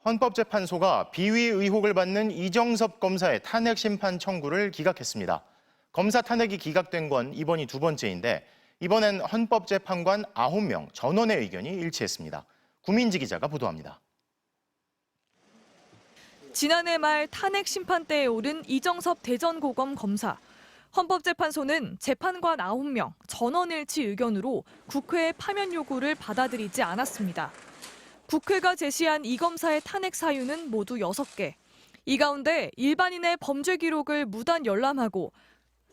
헌법재판소가 비위 의혹을 받는 이정섭 검사의 탄핵 심판 청구를 기각했습니다. 검사 탄핵이 기각된 건 이번이 두 번째인데 이번엔 헌법재판관 9명 전원의 의견이 일치했습니다. 구민지 기자가 보도합니다. 지난해 말 탄핵 심판대에 오른 이정섭 대전고검 검사. 헌법재판소는 재판관 9명 전원일치 의견으로 국회의 파면 요구를 받아들이지 않았습니다. 국회가 제시한 이 검사의 탄핵 사유는 모두 6개. 이 가운데 일반인의 범죄 기록을 무단 열람하고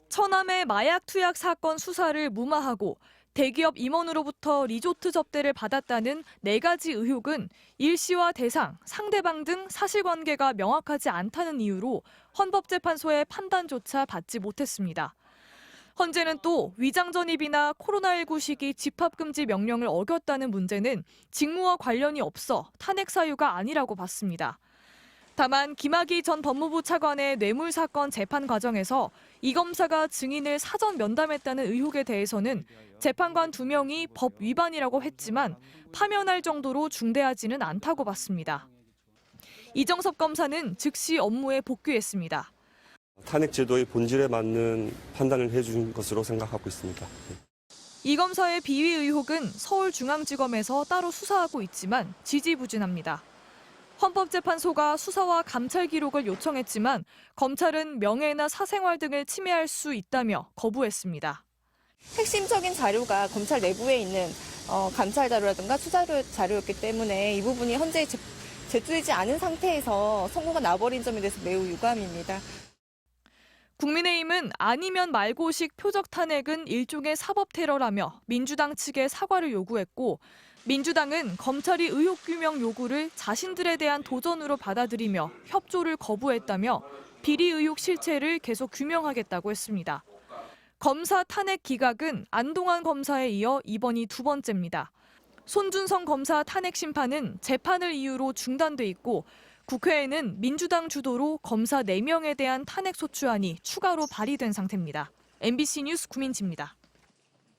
처남의 마약 투약 사건 수사를 무마하고 대기업 임원으로부터 리조트 접대를 받았다는 4가지 의혹은 일시와 대상, 상대방 등 사실관계가 명확하지 않다는 이유로 헌법재판소의 판단조차 받지 못했습니다. 헌재는 또 위장전입이나 코로나19 시기 집합금지 명령을 어겼다는 문제는 직무와 관련이 없어 탄핵 사유가 아니라고 봤습니다. 다만 김학의 전 법무부 차관의 뇌물 사건 재판 과정에서 이 검사가 증인을 사전 면담했다는 의혹에 대해서는 재판관 2명이 법 위반이라고 했지만 파면할 정도로 중대하지는 않다고 봤습니다. 이정섭 검사는 즉시 업무에 복귀했습니다. 탄핵 제도의 본질에 맞는 판단을 해준 것으로 생각하고 있습니다. 이 검사의 비위 의혹은 서울중앙지검에서 따로 수사하고 있지만 지지부진합니다. 헌법재판소가 수사와 감찰 기록을 요청했지만 검찰은 명예나 사생활 등을 침해할 수 있다며 거부했습니다. 핵심적인 자료가 검찰 내부에 있는 감찰 자료라든가 수사 자료였기 때문에 이 부분이 현재 제출되지 않은 상태에서 선고가 나버린 점에 대해서 매우 유감입니다. 국민의힘은 아니면 말고식 표적 탄핵은 일종의 사법 테러라며 민주당 측에 사과를 요구했고 민주당은 검찰이 의혹 규명 요구를 자신들에 대한 도전으로 받아들이며 협조를 거부했다며 비리 의혹 실체를 계속 규명하겠다고 했습니다. 검사 탄핵 기각은 안동환 검사에 이어 이번이 두 번째입니다. 손준성 검사 탄핵 심판은 재판을 이유로 중단돼 있고 국회에는 민주당 주도로 검사 4명에 대한 탄핵 소추안이 추가로 발의된 상태입니다. MBC 뉴스 구민지입니다.